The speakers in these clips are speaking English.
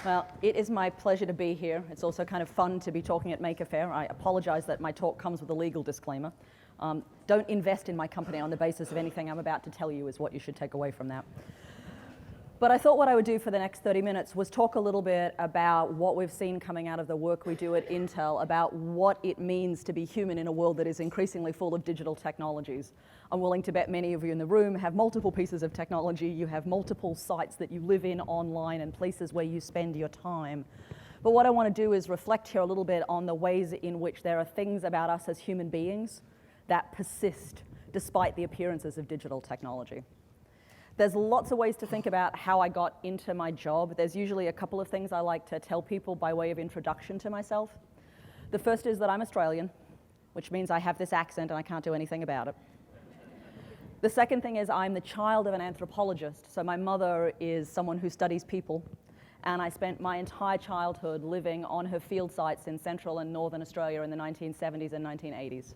Well, it is my pleasure to be here. It's also kind of fun to be talking at Maker Faire. I apologize that my talk comes with a legal disclaimer. Don't invest in my company on the basis of anything I'm about to tell you is what you should take away from that. But I thought what I would do for the next 30 minutes was talk a little bit about what we've seen coming out of the work we do at Intel, about what it means to be human in a world that is increasingly full of digital technologies. I'm willing to bet many of you in the room have multiple pieces of technology. You have multiple sites that you live in online and places where you spend your time. But what I want to do is reflect here a little bit on the ways in which there are things about us as human beings that persist despite the appearances of digital technology. There's lots of ways to think about how I got into my job. There's usually a couple of things I like to tell people by way of introduction to myself. The first is that I'm Australian, which means I have this accent and I can't do anything about it. The second thing is I'm the child of an anthropologist. So my mother is someone who studies people, and I spent my entire childhood living on her field sites in Central and Northern Australia in the 1970s and 1980s.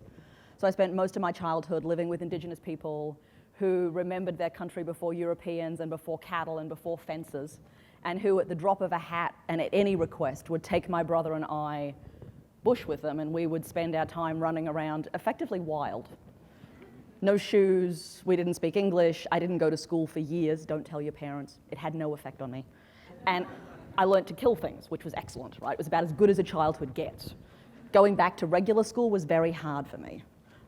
So I spent most of my childhood living with Indigenous people who remembered their country before Europeans and before cattle and before fences, and who at the drop of a hat and at any request would take my brother and I bush with them, and we would spend our time running around effectively wild. No shoes, we didn't speak English, I didn't go to school for years, don't tell your parents, it had no effect on me. And I learned to kill things, which was excellent, right? It was about as good as a childhood gets. Going back to regular school was very hard for me.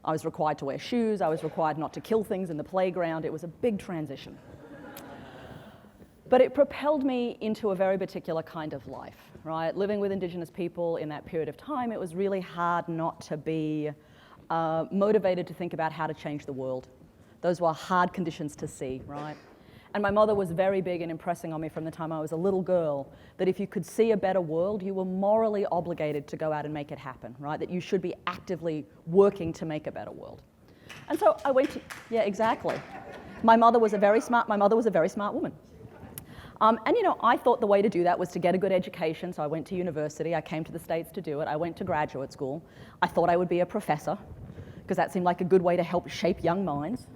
I was required to wear shoes, I was required not to kill things in the playground. It was a big transition. But it propelled me into a very particular kind of life, right? Living with Indigenous people in that period of time, it was really hard not to be motivated to think about how to change the world. Those were hard conditions to see, right? And my mother was very big in impressing on me from the time I was a little girl that if you could see a better world, you were morally obligated to go out and make it happen, right? That you should be actively working to make a better world. And so I went to, yeah, exactly. My mother was a very smart woman. And you know, I thought the way to do that was to get a good education, so I went to university. I came to the States to do it. I went to graduate school. I thought I would be a professor, because that seemed like a good way to help shape young minds.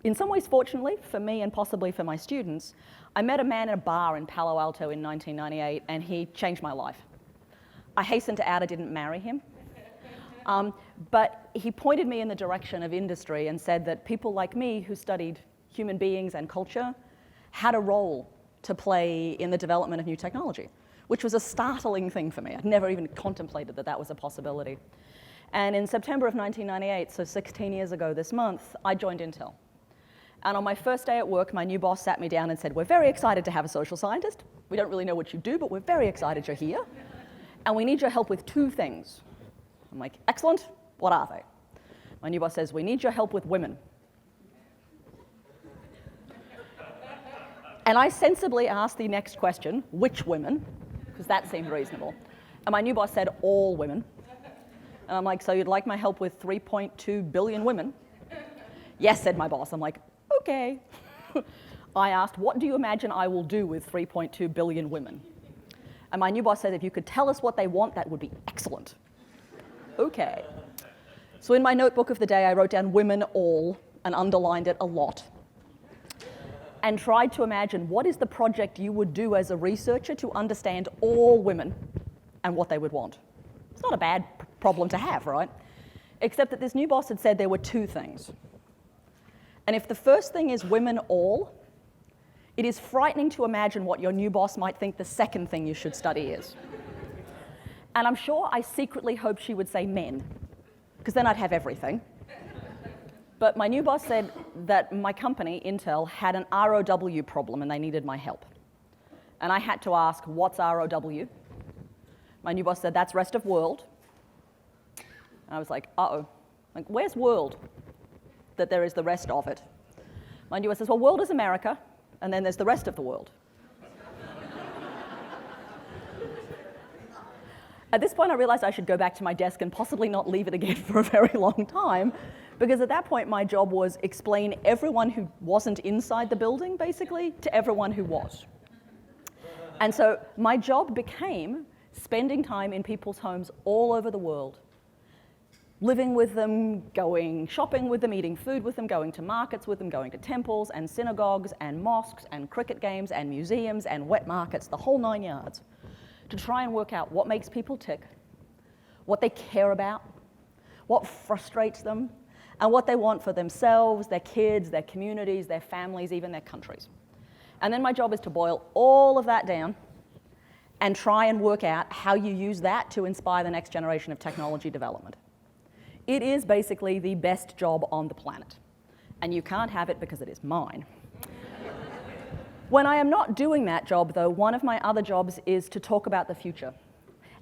In some ways, fortunately, for me and possibly for my students, I met a man in a bar in Palo Alto in 1998, and he changed my life. I hasten to add I didn't marry him, but he pointed me in the direction of industry and said that people like me who studied human beings and culture had a role to play in the development of new technology, which was a startling thing for me. I'd never even contemplated that that was a possibility. And in September of 1998, so 16 years ago this month, I joined Intel. And on my first day at work, my new boss sat me down and said, "We're very excited to have a social scientist. We don't really know what you do, but we're very excited you're here. And we need your help with two things." I'm like, "Excellent, what are they?" My new boss says, "We need your help with women." And I sensibly asked the next question, which women? Because that seemed reasonable. And my new boss said, "All women." And I'm like, "So you'd like my help with 3.2 billion women?" "Yes," said my boss. I'm like, "Okay." I asked, "What do you imagine I will do with 3.2 billion women?" And my new boss said, "If you could tell us what they want, that would be excellent." Okay. So in my notebook of the day, I wrote down women all and underlined it a lot, and tried to imagine what is the project you would do as a researcher to understand all women and what they would want. It's not a bad problem to have, right? Except that this new boss had said there were two things. And if the first thing is women all, it is frightening to imagine what your new boss might think the second thing you should study is. And I'm sure I secretly hoped she would say men, because then I'd have everything. But my new boss said that my company, Intel, had an ROW problem and they needed my help. And I had to ask, what's ROW? My new boss said, that's rest of world. And I was like, uh-oh. Like, where's world? That there is the rest of it. My new boss says, well, world is America, and then there's the rest of the world. At this point, I realized I should go back to my desk and possibly not leave it again for a very long time, because at that point, my job was explain everyone who wasn't inside the building, basically, to everyone who was. And so my job became spending time in people's homes all over the world, living with them, going shopping with them, eating food with them, going to markets with them, going to temples and synagogues and mosques and cricket games and museums and wet markets, the whole 9 yards, to try and work out what makes people tick, what they care about, what frustrates them, and what they want for themselves, their kids, their communities, their families, even their countries. And then my job is to boil all of that down and try and work out how you use that to inspire the next generation of technology development. It is basically the best job on the planet, and you can't have it because it is mine. When I am not doing that job, though, one of my other jobs is to talk about the future.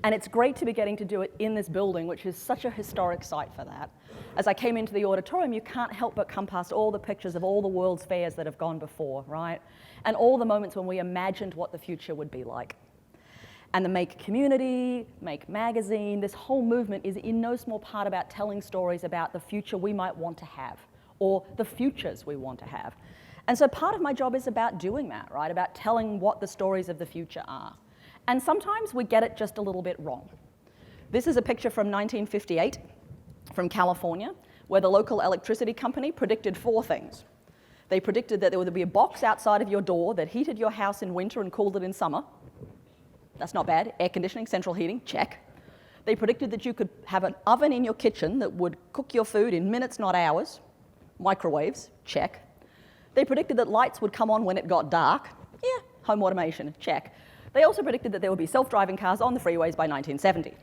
And it's great to be getting to do it in this building, which is such a historic site for that. As I came into the auditorium, you can't help but come past all the pictures of all the world's fairs that have gone before, right? And all the moments when we imagined what the future would be like. And the Make community, Make magazine, this whole movement is in no small part about telling stories about the future we might want to have, or the futures we want to have. And so part of my job is about doing that, right? About telling what the stories of the future are. And sometimes we get it just a little bit wrong. This is a picture from 1958 from California, where the local electricity company predicted 4 things. They predicted that there would be a box outside of your door that heated your house in winter and cooled it in summer. That's not bad. Air conditioning, central heating, check. They predicted that you could have an oven in your kitchen that would cook your food in minutes, not hours. Microwaves, check. They predicted that lights would come on when it got dark. Yeah, home automation, check. They also predicted that there would be self-driving cars on the freeways by 1970.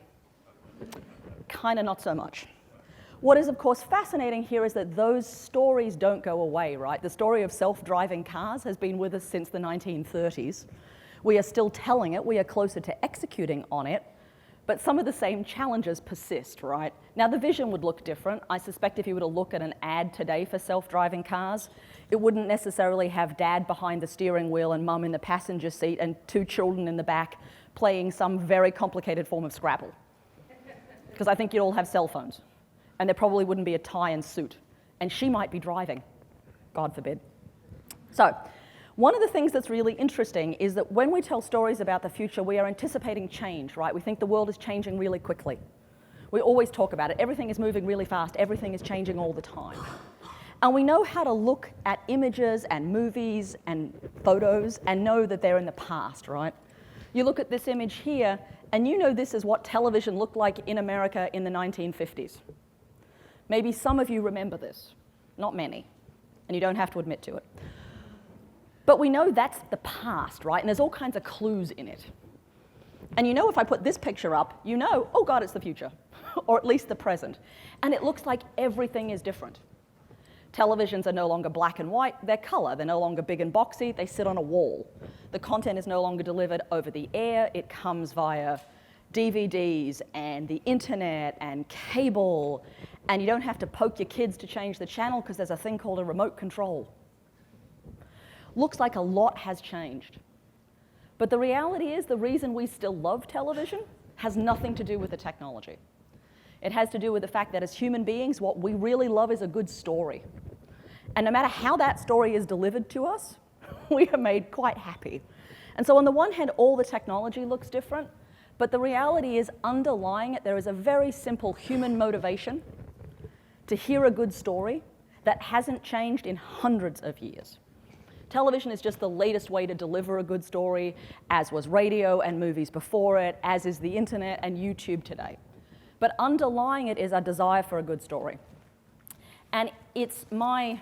Kind of not so much. What is, of course, fascinating here is that those stories don't go away, right? The story of self-driving cars has been with us since the 1930s. We are still telling it, we are closer to executing on it, but some of the same challenges persist, right? Now, the vision would look different. I suspect if you were to look at an ad today for self-driving cars, it wouldn't necessarily have dad behind the steering wheel and mum in the passenger seat and 2 children in the back playing some very complicated form of Scrabble. Because I think you'd all have cell phones, and there probably wouldn't be a tie and suit, and she might be driving, God forbid. So, one of the things that's really interesting is that when we tell stories about the future, we are anticipating change, right? We think the world is changing really quickly. We always talk about it. Everything is moving really fast. Everything is changing all the time. And we know how to look at images and movies and photos and know that they're in the past, right? You look at this image here, and you know this is what television looked like in America in the 1950s. Maybe some of you remember this. Not many. And you don't have to admit to it. But we know that's the past, right? And there's all kinds of clues in it. And you know if I put this picture up, you know, oh God, it's the future, or at least the present. And it looks like everything is different. Televisions are no longer black and white, they're color. They're no longer big and boxy, they sit on a wall. The content is no longer delivered over the air, it comes via DVDs and the internet and cable. And you don't have to poke your kids to change the channel because there's a thing called a remote control. Looks like a lot has changed. But the reality is the reason we still love television has nothing to do with the technology. It has to do with the fact that as human beings, what we really love is a good story. And no matter how that story is delivered to us, we are made quite happy. And so on the one hand, all the technology looks different, but the reality is underlying it, there is a very simple human motivation to hear a good story that hasn't changed in hundreds of years. Television is just the latest way to deliver a good story, as was radio and movies before it, as is the internet and YouTube today. But underlying it is our desire for a good story. And it's my,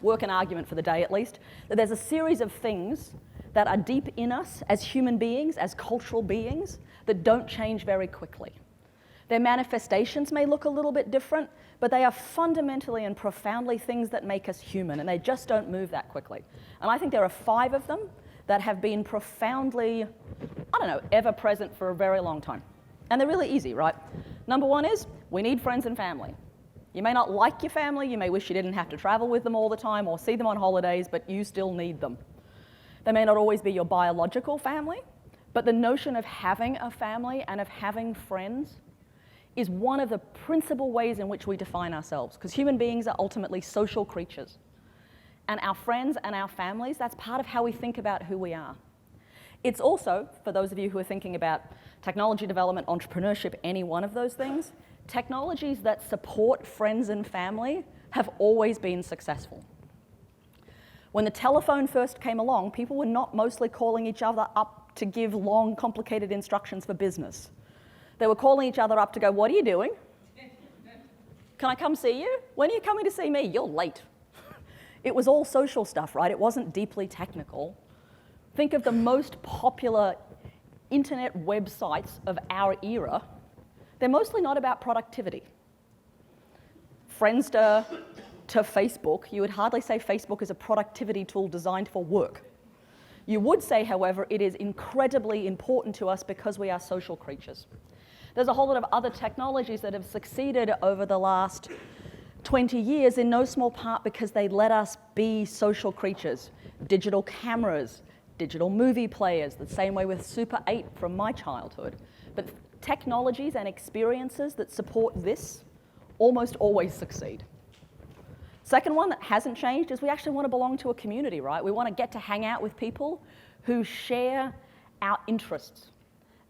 work and argument for the day at least, that there's a series of things that are deep in us as human beings, as cultural beings, that don't change very quickly. Their manifestations may look a little bit different, but they are fundamentally and profoundly things that make us human, and they just don't move that quickly. And I think there are 5 of them that have been profoundly, ever present for a very long time. And they're really easy, right? Number 1 is, we need friends and family. You may not like your family, you may wish you didn't have to travel with them all the time or see them on holidays, but you still need them. They may not always be your biological family, but the notion of having a family and of having friends is one of the principal ways in which we define ourselves, because human beings are ultimately social creatures. And our friends and our families, that's part of how we think about who we are. It's also, for those of you who are thinking about technology development, entrepreneurship, any one of those things, technologies that support friends and family have always been successful. When the telephone first came along, people were not mostly calling each other up to give long, complicated instructions for business. They were calling each other up to go, what are you doing? Can I come see you? When are you coming to see me? You're late. It was all social stuff, right? It wasn't deeply technical. Think of the most popular internet websites of our era. They're mostly not about productivity. Friendster to Facebook, you would hardly say Facebook is a productivity tool designed for work. You would say, however, it is incredibly important to us because we are social creatures. There's a whole lot of other technologies that have succeeded over the last 20 years in no small part because they let us be social creatures. Digital cameras, digital movie players, the same way with Super 8 from my childhood. But technologies and experiences that support this almost always succeed. Second one that hasn't changed is we actually want to belong to a community, right? We want to get to hang out with people who share our interests,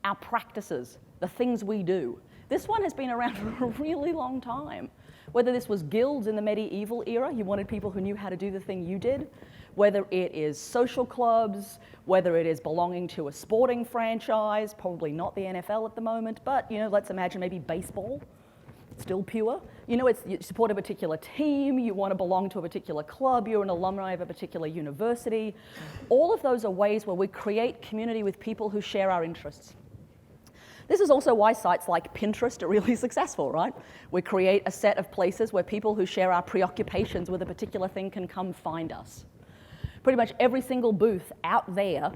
our practices, the things we do. This one has been around for a really long time. Whether this was guilds in the medieval era, you wanted people who knew how to do the thing you did, whether it is social clubs, whether it is belonging to a sporting franchise, probably not the NFL at the moment, but let's imagine maybe baseball, still pure. You support a particular team, you want to belong to a particular club, you're an alumni of a particular university. All of those are ways where we create community with people who share our interests. This is also why sites like Pinterest are really successful, right? We create a set of places where people who share our preoccupations with a particular thing can come find us. Pretty much every single booth out there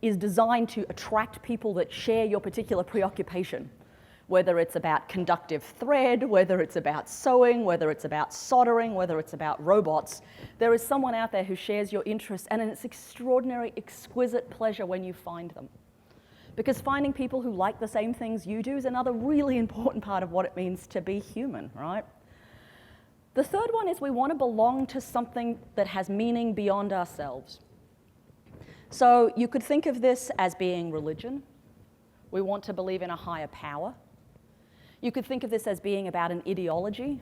is designed to attract people that share your particular preoccupation. Whether it's about conductive thread, whether it's about sewing, whether it's about soldering, whether it's about robots, there is someone out there who shares your interests, and it's extraordinary, exquisite pleasure when you find them. Because finding people who like the same things you do is another really important part of what it means to be human, right? The third one is we want to belong to something that has meaning beyond ourselves. So you could think of this as being religion. We want to believe in a higher power. You could think of this as being about an ideology.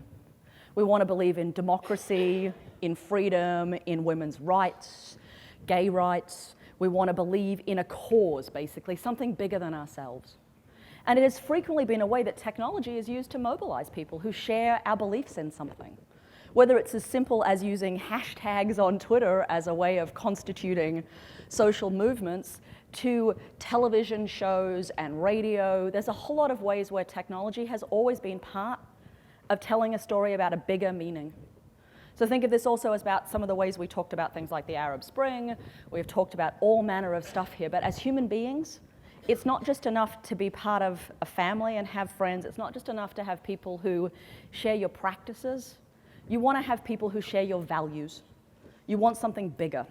We want to believe in democracy, in freedom, in women's rights, gay rights. We want to believe in a cause, basically, something bigger than ourselves. And it has frequently been a way that technology is used to mobilize people who share our beliefs in something. Whether it's as simple as using hashtags on Twitter as a way of constituting social movements, to television shows and radio. There's a whole lot of ways where technology has always been part of telling a story about a bigger meaning. So think of this also as about some of the ways we talked about things like the Arab Spring. We've talked about all manner of stuff here, but as human beings, it's not just enough to be part of a family and have friends. It's not just enough to have people who share your practices. You want to have people who share your values. You want something bigger.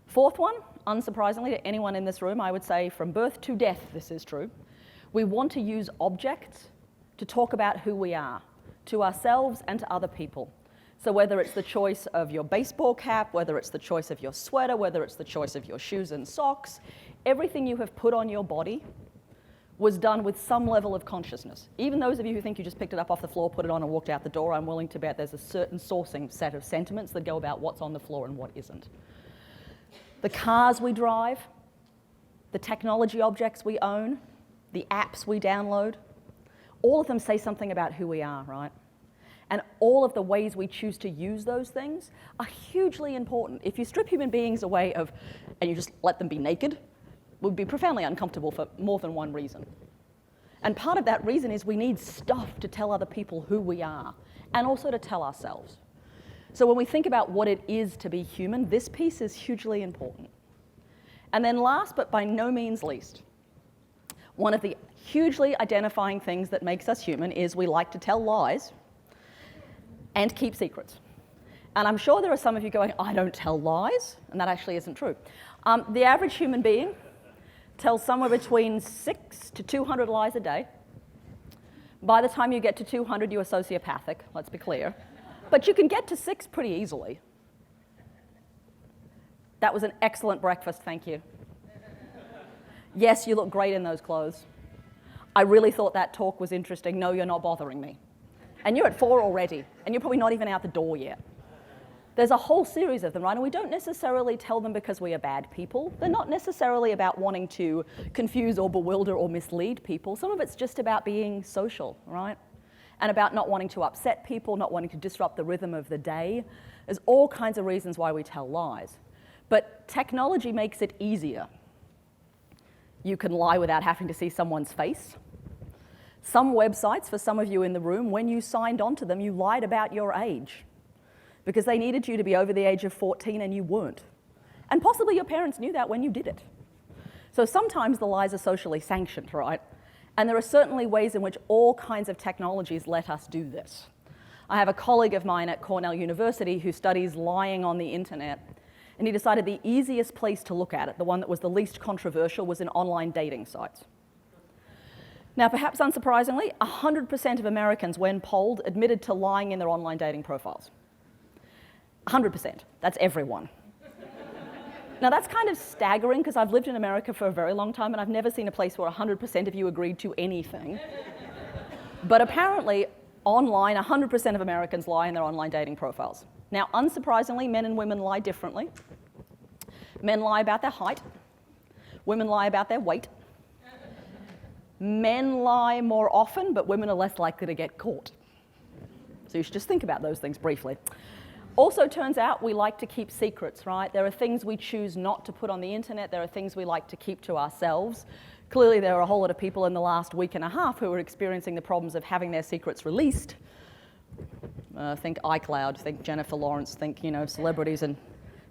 Fourth one, unsurprisingly to anyone in this room, I would say from birth to death, this is true. We want to use objects to talk about who we are, to ourselves and to other people. So whether it's the choice of your baseball cap, whether it's the choice of your sweater, whether it's the choice of your shoes and socks, everything you have put on your body was done with some level of consciousness. Even those of you who think you just picked it up off the floor, put it on and walked out the door, I'm willing to bet there's a certain sourcing set of sentiments that go about what's on the floor and what isn't. The cars we drive, the technology objects we own, the apps we download, all of them say something about who we are, right? And all of the ways we choose to use those things are hugely important. If you strip human beings away and you just let them be naked, it would be profoundly uncomfortable for more than one reason. And part of that reason is we need stuff to tell other people who we are, and also to tell ourselves. So when we think about what it is to be human, this piece is hugely important. And then last, but by no means least, one of the hugely identifying things that makes us human is we like to tell lies and keep secrets. And I'm sure there are some of you going, I don't tell lies, and that actually isn't true. The average human being tells somewhere between 6 to 200 lies a day. By the time you get to 200, you're sociopathic, let's be clear. But you can get to 6 pretty easily. That was an excellent breakfast, thank you. Yes, you look great in those clothes. I really thought that talk was interesting. No, you're not bothering me. And you're at 4 already, and you're probably not even out the door yet. There's a whole series of them, right? And we don't necessarily tell them because we are bad people. They're not necessarily about wanting to confuse or bewilder or mislead people. Some of it's just about being social, right? And about not wanting to upset people, not wanting to disrupt the rhythm of the day. There's all kinds of reasons why we tell lies. But technology makes it easier. You can lie without having to see someone's face. Some websites, for some of you in the room, when you signed onto them, you lied about your age because they needed you to be over the age of 14 and you weren't. And possibly your parents knew that when you did it. So sometimes the lies are socially sanctioned, right? And there are certainly ways in which all kinds of technologies let us do this. I have a colleague of mine at Cornell University who studies lying on the internet, and he decided the easiest place to look at it, the one that was the least controversial, was in online dating sites. Now, perhaps unsurprisingly, 100% of Americans, when polled, admitted to lying in their online dating profiles. 100%. That's everyone. Now, that's kind of staggering because I've lived in America for a very long time and I've never seen a place where 100% of you agreed to anything. But apparently, online, 100% of Americans lie in their online dating profiles. Now, unsurprisingly, men and women lie differently. Men lie about their height. Women lie about their weight. Men lie more often, but women are less likely to get caught. So you should just think about those things briefly. Also, turns out we like to keep secrets, right? There are things we choose not to put on the internet. There are things we like to keep to ourselves. Clearly, there are a whole lot of people in the last week and a half who are experiencing the problems of having their secrets released. Think iCloud, think Jennifer Lawrence, think, celebrities and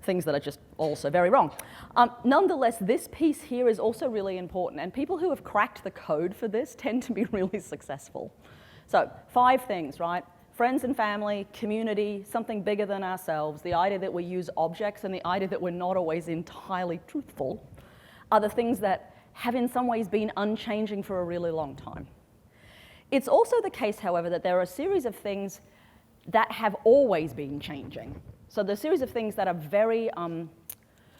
things that are just also very wrong. Nonetheless, this piece here is also really important, and people who have cracked the code for this tend to be really successful. So 5 things, right? Friends and family, community, something bigger than ourselves, the idea that we use objects, and the idea that we're not always entirely truthful are the things that have in some ways been unchanging for a really long time. It's also the case, however, that there are a series of things that have always been changing. So there's a series of things that are very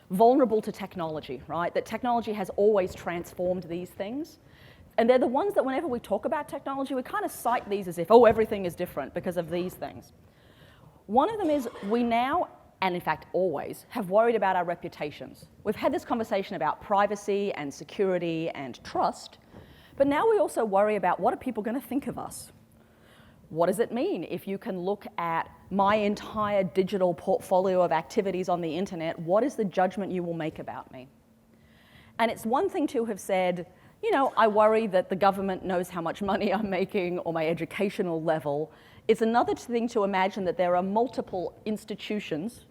vulnerable to technology, right? That technology has always transformed these things. And they're the ones that whenever we talk about technology, we kind of cite these as if, oh, everything is different because of these things. One of them is we now, and in fact always, have worried about our reputations. We've had this conversation about privacy and security and trust, but now we also worry about what are people going to think of us? What does it mean if you can look at my entire digital portfolio of activities on the internet? What is the judgment you will make about me? And it's one thing to have said, I worry that the government knows how much money I'm making or my educational level. It's another thing to imagine that there are multiple institutions,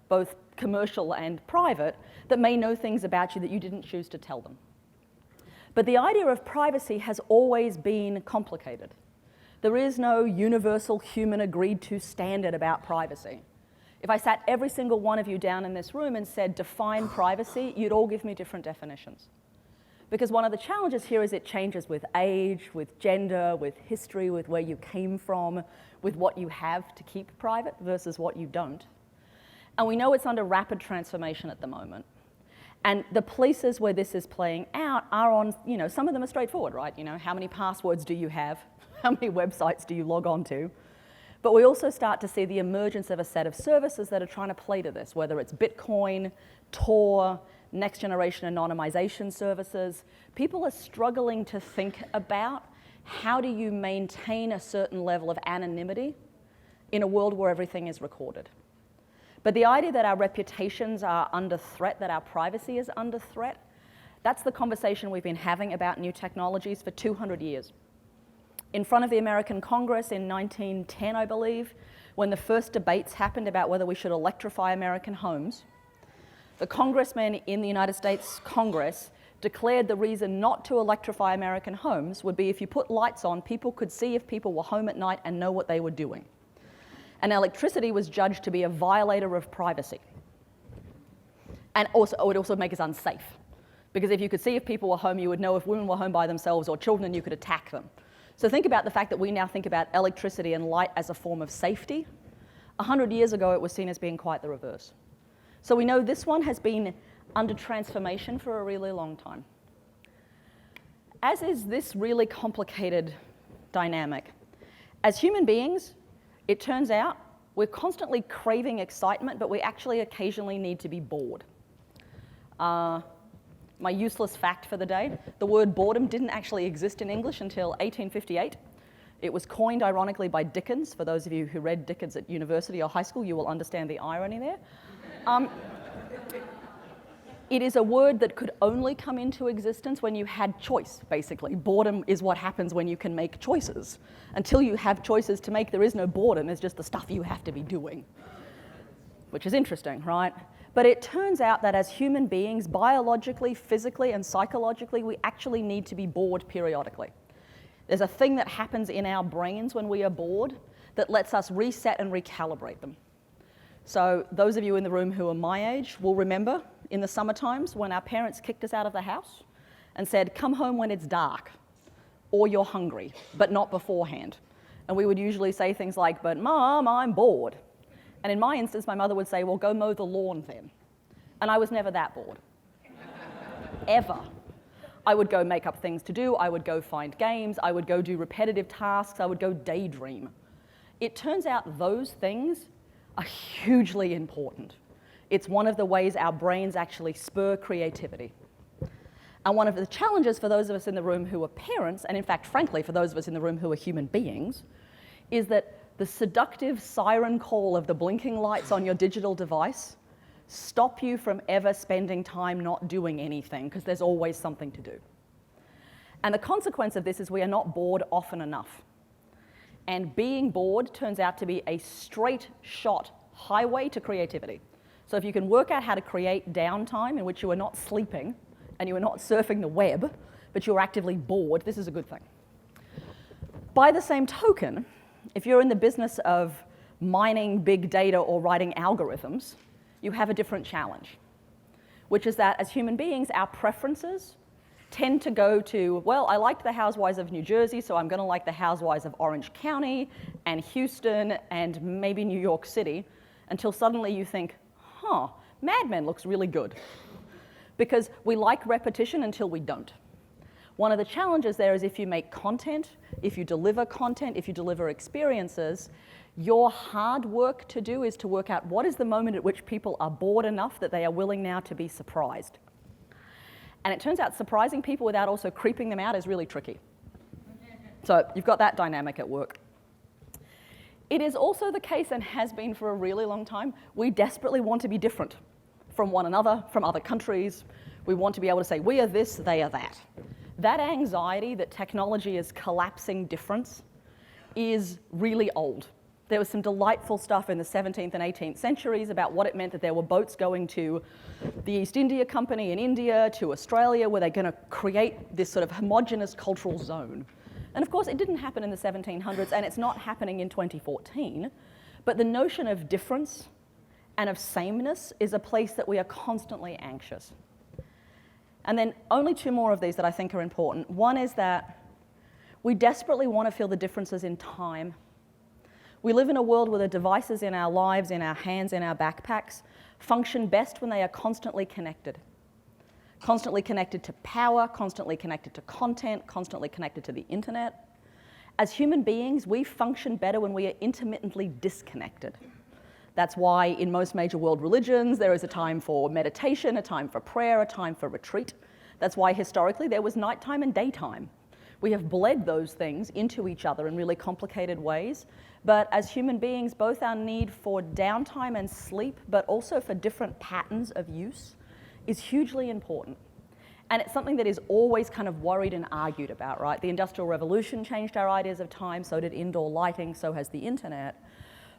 both commercial and private, that may know things about you that you didn't choose to tell them. But the idea of privacy has always been complicated. There is no universal human agreed to standard about privacy. If I sat every single one of you down in this room and said, define privacy, you'd all give me different definitions. Because one of the challenges here is it changes with age, with gender, with history, with where you came from, with what you have to keep private versus what you don't. And we know it's under rapid transformation at the moment. And the places where this is playing out are on, some of them are straightforward, right? How many passwords do you have? How many websites do you log on to? But we also start to see the emergence of a set of services that are trying to play to this, whether it's Bitcoin, Tor, next generation anonymization services. People are struggling to think about how do you maintain a certain level of anonymity in a world where everything is recorded. But the idea that our reputations are under threat, that our privacy is under threat, that's the conversation we've been having about new technologies for 200 years. In front of the American Congress in 1910, I believe, when the first debates happened about whether we should electrify American homes, the congressmen in the United States Congress declared the reason not to electrify American homes would be if you put lights on, people could see if people were home at night and know what they were doing. And electricity was judged to be a violator of privacy. And also, it would also make us unsafe. Because if you could see if people were home, you would know if women were home by themselves or children, and you could attack them. So think about the fact that we now think about electricity and light as a form of safety. 100 years ago, it was seen as being quite the reverse. So we know this one has been under transformation for a really long time. as is this really complicated dynamic. As human beings, it turns out we're constantly craving excitement, but we actually occasionally need to be bored. My useless fact for the day, the word boredom didn't actually exist in English until 1858. It was coined, ironically, by Dickens. For those of you who read Dickens at university or high school, you will understand the irony there. It is a word that could only come into existence when you had choice, basically. Boredom is what happens when you can make choices. Until you have choices to make, there is no boredom. It's just the stuff you have to be doing, which is interesting, right? But it turns out that as human beings, biologically, physically, and psychologically, we actually need to be bored periodically. There's a thing that happens in our brains when we are bored that lets us reset and recalibrate them. So those of you in the room who are my age will remember in the summer times when our parents kicked us out of the house and said, come home when it's dark, or you're hungry, but not beforehand. And we would usually say things like, but Mom, I'm bored. And in my instance, my mother would say, well, go mow the lawn then. And I was never that bored, ever. I would go make up things to do, I would go find games, I would go do repetitive tasks, I would go daydream. It turns out those things are hugely important. It's one of the ways our brains actually spur creativity. And one of the challenges for those of us in the room who are parents, and in fact, frankly, for those of us in the room who are human beings, is that the seductive siren call of the blinking lights on your digital device stop you from ever spending time not doing anything, because there's always something to do. And the consequence of this is we are not bored often enough. And being bored turns out to be a straight shot highway to creativity. So if you can work out how to create downtime in which you are not sleeping and you are not surfing the web, but you're actively bored, this is a good thing. By the same token, if you're in the business of mining big data or writing algorithms, you have a different challenge, which is that as human beings, our preferences tend to go to, well, I liked the Housewives of New Jersey, so I'm going to like the Housewives of Orange County and Houston and maybe New York City, until suddenly you think, Mad Men looks really good. Because we like repetition until we don't. One of the challenges there is if you make content, if you deliver experiences, your hard work to do is to work out what is the moment at which people are bored enough that they are willing now to be surprised. And it turns out surprising people without also creeping them out is really tricky. So you've got that dynamic at work. It is also the case, and has been for a really long time, we desperately want to be different from one another, from other countries. We want to be able to say, we are this, they are that. That anxiety that technology is collapsing difference is really old. There was some delightful stuff in the 17th and 18th centuries about what it meant that there were boats going to the East India Company in India, to Australia, where they're going to create this sort of homogenous cultural zone. And of course, it didn't happen in the 1700s, and it's not happening in 2014. But the notion of difference and of sameness is a place that we are constantly anxious. And then only two more of these that I think are important. One is that we desperately want to feel the differences in time. We live in a world where the devices in our lives, in our hands, in our backpacks, function best when they are constantly connected. Constantly connected to power, constantly connected to content, constantly connected to the internet. As human beings, we function better when we are intermittently disconnected. That's why in most major world religions, there is a time for meditation, a time for prayer, a time for retreat. That's why historically there was nighttime and daytime. We have bled those things into each other in really complicated ways. But as human beings, both our need for downtime and sleep, but also for different patterns of use, is hugely important. And it's something that is always kind of worried and argued about, right? The Industrial Revolution changed our ideas of time, so did indoor lighting, so has the internet.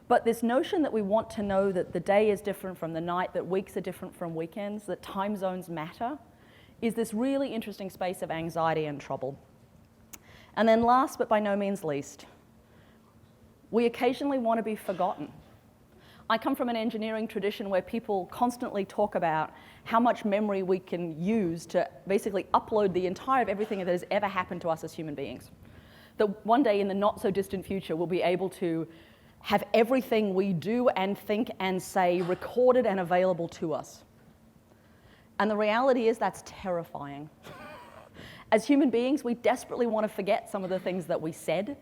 But this notion that we want to know that the day is different from the night, that weeks are different from weekends, that time zones matter, is this really interesting space of anxiety and trouble. And then last, but by no means least, we occasionally want to be forgotten. I come from an engineering tradition where people constantly talk about how much memory we can use to basically upload the entire of everything that has ever happened to us as human beings. That one day in the not so distant future, we'll be able to have everything we do and think and say recorded and available to us. And the reality is that's terrifying. As human beings, we desperately want to forget some of the things that we said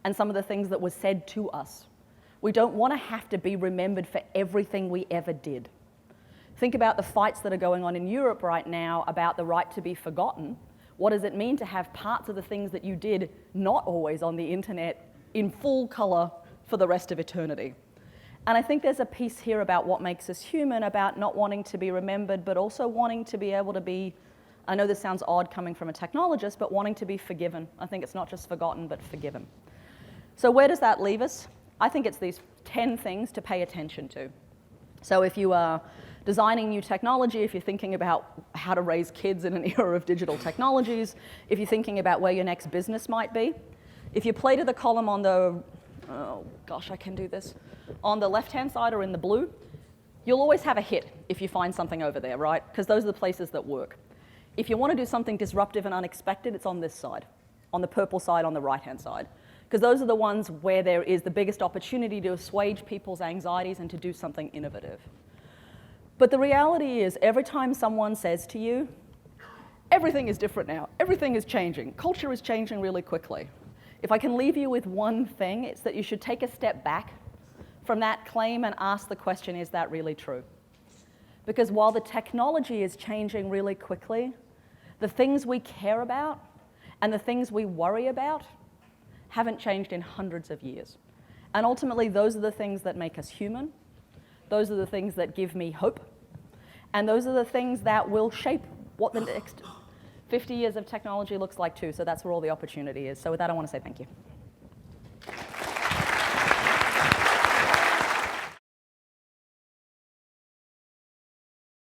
and some of the things that were said to us. We don't want to have to be remembered for everything we ever did. Think about the fights that are going on in Europe right now about the right to be forgotten. What does it mean to have parts of the things that you did not always on the internet in full color for the rest of eternity? And I think there's a piece here about what makes us human, about not wanting to be remembered, but also wanting to be able to be, I know this sounds odd coming from a technologist, but wanting to be forgiven. I think it's not just forgotten, but forgiven. So where does that leave us? I think it's these 10 things to pay attention to. So if you are designing new technology, if you're thinking about how to raise kids in an era of digital technologies, if you're thinking about where your next business might be, if you play to the column on the, oh gosh, I can do this, on the left-hand side or in the blue, you'll always have a hit if you find something over there, right? Because those are the places that work. If you want to do something disruptive and unexpected, it's on this side, on the purple side, on the right-hand side. Because those are the ones where there is the biggest opportunity to assuage people's anxieties and to do something innovative. But the reality is, every time someone says to you, everything is different now, everything is changing, culture is changing really quickly. If I can leave you with one thing, it's that you should take a step back from that claim and ask the question, is that really true? Because while the technology is changing really quickly, the things we care about and the things we worry about haven't changed in hundreds of years. And ultimately, those are the things that make us human. Those are the things that give me hope. And those are the things that will shape what the next 50 years of technology looks like too. So that's where all the opportunity is. So with that, I want to say thank you.